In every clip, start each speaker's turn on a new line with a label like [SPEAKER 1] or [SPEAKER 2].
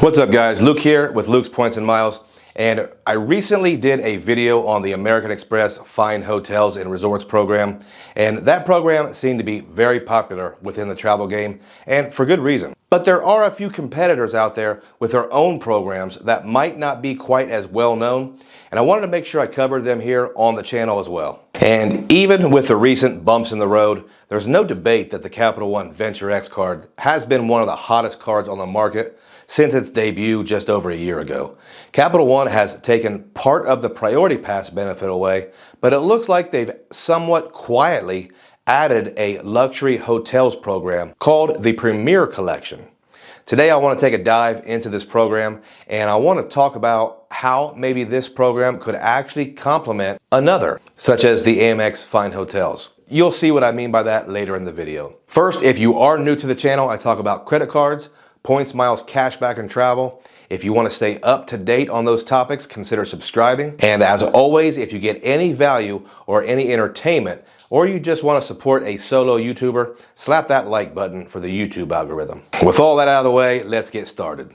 [SPEAKER 1] What's up guys, Luke here with Luke's Points and Miles, and I recently did a video on the American Express Fine Hotels and Resorts program, and that program seemed to be very popular within the travel game, and for good reason. But there are a few competitors out there with their own programs that might not be quite as well known, and I wanted to make sure I covered them here on the channel as well. And even with the recent bumps in the road, there's no debate that the Capital One Venture X card has been one of the hottest cards on the market since its debut just over a year ago. Capital One has taken part of the Priority Pass benefit away, but it looks like they've somewhat quietly added a luxury hotels program called the Premier Collection. Today I want to take a dive into this program, and I want to talk about how maybe this program could actually complement another, such as the Amex Fine Hotels. You'll see what I mean by that later in the video. First, if you are new to the channel, I talk about credit cards, points, miles, cashback, and travel. If you want to stay up to date on those topics, consider subscribing. And as always, if you get any value or any entertainment, or you just want to support a solo YouTuber, slap that like button for the YouTube algorithm. With all that out of the way, let's get started.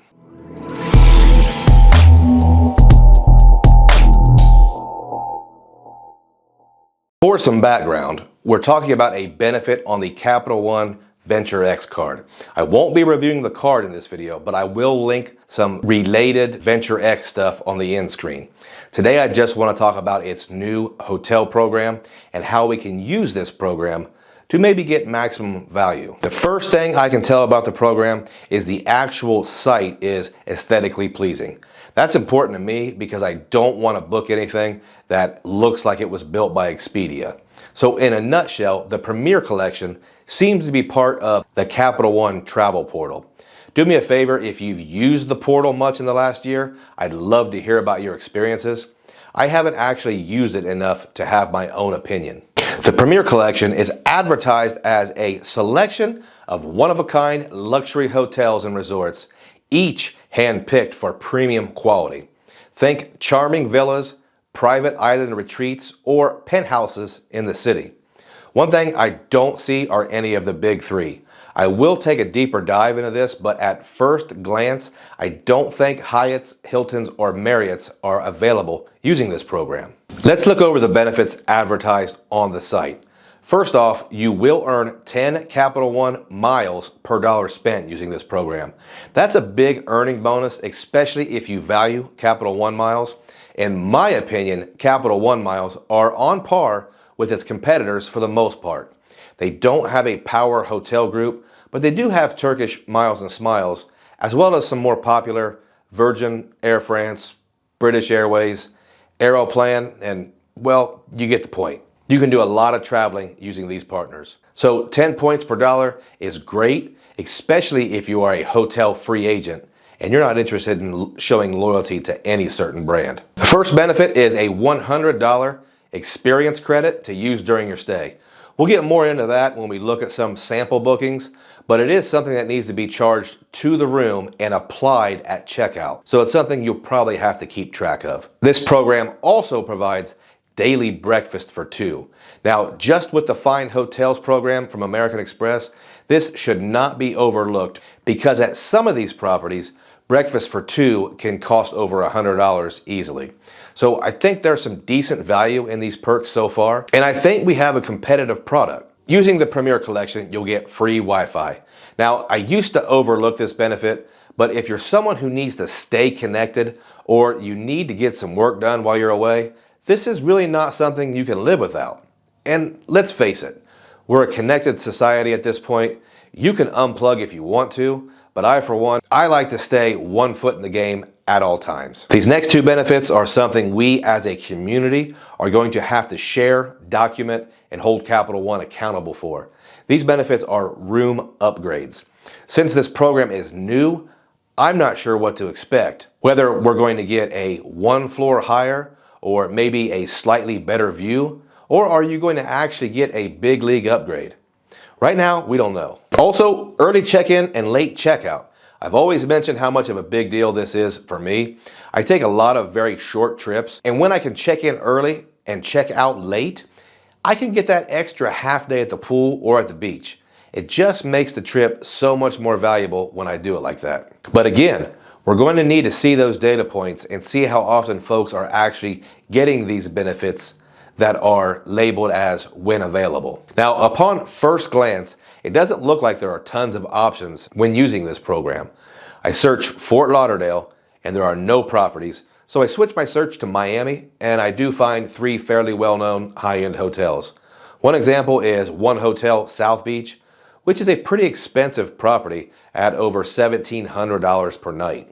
[SPEAKER 1] For some background, we're talking about a benefit on the Capital One Venture X card. I won't be reviewing the card in this video, but I will link some related Venture X stuff on the end screen. Today I just want to talk about its new hotel program and how we can use this program to maybe get maximum value. The first thing I can tell about the program is the actual site is aesthetically pleasing. That's important to me because I don't want to book anything that looks like it was built by Expedia. So in a nutshell, the Premier Collection seems to be part of the Capital One travel portal. Do me a favor, if you've used the portal much in the last year, I'd love to hear about your experiences. I haven't actually used it enough to have my own opinion. The Premier Collection is advertised as a selection of one-of-a-kind luxury hotels and resorts, each hand-picked for premium quality. Think charming villas, private island retreats, or penthouses in the city. One thing I don't see are any of the big three. I will take a deeper dive into this, but at first glance, I don't think Hyatt's, Hilton's, or Marriott's are available using this program. Let's look over the benefits advertised on the site. First off, you will earn 10 Capital One miles per dollar spent using this program. That's a big earning bonus, especially if you value Capital One miles. In my opinion, Capital One miles are on par with its competitors for the most part. They don't have a power hotel group, but they do have Turkish Miles and Smiles, as well as some more popular Virgin, Air France, British Airways, Aeroplan, and well, you get the point. You can do a lot of traveling using these partners. So 10 points per dollar is great, especially if you are a hotel free agent and you're not interested in showing loyalty to any certain brand. The first benefit is a $100 experience credit to use during your stay. We'll get more into that when we look at some sample bookings, but it is something that needs to be charged to the room and applied at checkout. So it's something you'll probably have to keep track of. This program also provides daily breakfast for two. Now, just with the Fine Hotels program from American Express, this should not be overlooked because at some of these properties, breakfast for two can cost over $100 easily. So I think there's some decent value in these perks so far, and I think we have a competitive product. Using the Premier Collection, you'll get free Wi-Fi. Now, I used to overlook this benefit, but if you're someone who needs to stay connected or you need to get some work done while you're away, this is really not something you can live without. And let's face it, we're a connected society at this point. You can unplug if you want to, but for one, I like to stay 1 foot in the game at all times. These next two benefits are something we as a community are going to have to share, document, and hold Capital One accountable for. These benefits are room upgrades. Since this program is new, I'm not sure what to expect. Whether we're going to get a 1 floor higher or maybe a slightly better view, or are you going to actually get a big league upgrade? Right now, we don't know. Also, early check-in and late checkout. I've always mentioned how much of a big deal this is for me. I take a lot of very short trips, and when I can check in early and check out late, I can get that extra half day at the pool or at the beach. It just makes the trip so much more valuable when I do it like that. But again, We're going to need to see those data points and see how often folks are actually getting these benefits that are labeled as when available. Now, upon first glance, it doesn't look like there are tons of options when using this program. I search Fort Lauderdale and there are no properties, so I switch my search to Miami and I do find 3 fairly well-known high-end hotels. One example is 1 Hotel South Beach, which is a pretty expensive property at over $1,700 per night.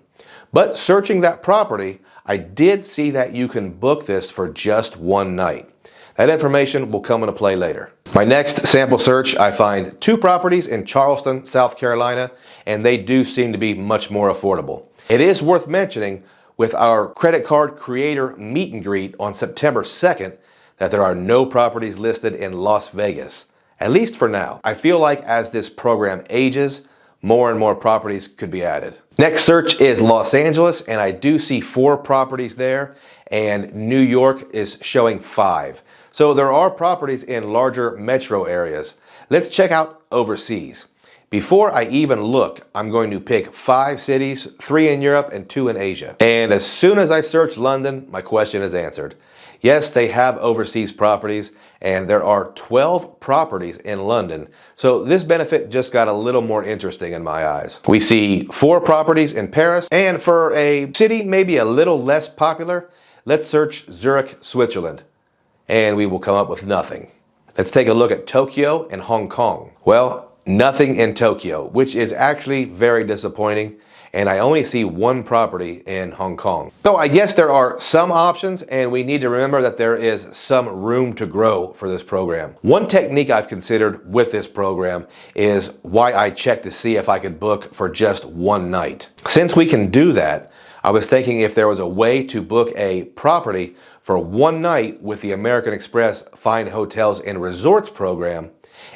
[SPEAKER 1] But searching that property, I did see that you can book this for just 1 night. That information will come into play later. My next sample search, I find 2 properties in Charleston, South Carolina, and they do seem to be much more affordable. It is worth mentioning with our credit card creator meet and greet on September 2nd that there are no properties listed in Las Vegas, at least for now. I feel like as this program ages, more and more properties could be added. Next search is Los Angeles, and I do see 4 properties there, and New York is showing 5. So there are properties in larger metro areas. Let's check out overseas. Before I even look, I'm going to pick 5 cities, 3 in Europe and 2 in Asia. And as soon as I search London, my question is answered. Yes, they have overseas properties, and there are 12 properties in London. So this benefit just got a little more interesting in my eyes. We see 4 properties in Paris, and for a city maybe a little less popular, let's search Zurich, Switzerland, and we will come up with nothing. Let's take a look at Tokyo and Hong Kong. Well, nothing in Tokyo, which is actually very disappointing. And I only see 1 property in Hong Kong. So I guess there are some options, and we need to remember that there is some room to grow for this program. One technique I've considered with this program is why I checked to see if I could book for just 1 night. Since we can do that, I was thinking if there was a way to book a property for 1 night with the American Express Find Hotels and Resorts program,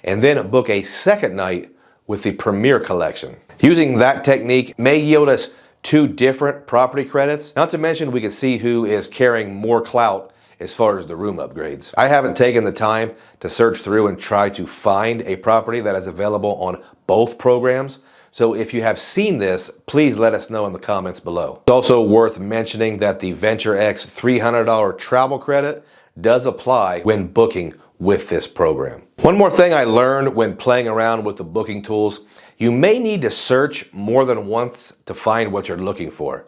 [SPEAKER 1] and then book a 2nd night with the Premier Collection. Using that technique may yield us 2 different property credits. Not to mention we can see who is carrying more clout as far as the room upgrades. I haven't taken the time to search through and try to find a property that is available on both programs. So if you have seen this, please let us know in the comments below. It's also worth mentioning that the Venture X $300 travel credit does apply when booking with this program. One more thing I learned when playing around with the booking tools, you may need to search more than once to find what you're looking for.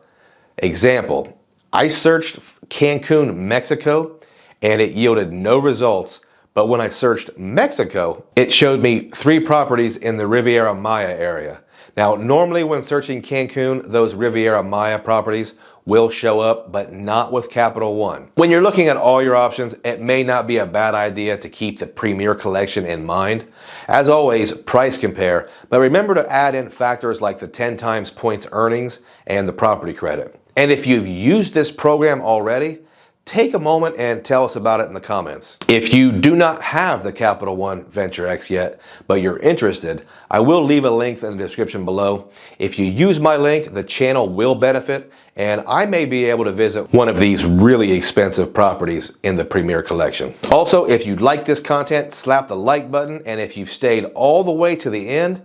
[SPEAKER 1] Example, I searched Cancun, Mexico, and it yielded no results, but when I searched Mexico, it showed me 3 properties in the Riviera Maya area. Now, normally when searching Cancun, those Riviera Maya properties will show up, but not with Capital One. When you're looking at all your options, it may not be a bad idea to keep the Premier Collection in mind. As always, price compare, but remember to add in factors like the 10 times points earnings and the property credit. And if you've used this program already, take a moment and tell us about it in the comments. If you do not have the Capital One Venture X yet, but you're interested, I will leave a link in the description below. If you use my link, the channel will benefit, and I may be able to visit one of these really expensive properties in the Premier Collection. Also, if you like this content, slap the like button, and if you've stayed all the way to the end,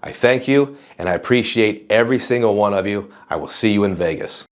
[SPEAKER 1] I thank you, and I appreciate every single one of you. I will see you in Vegas.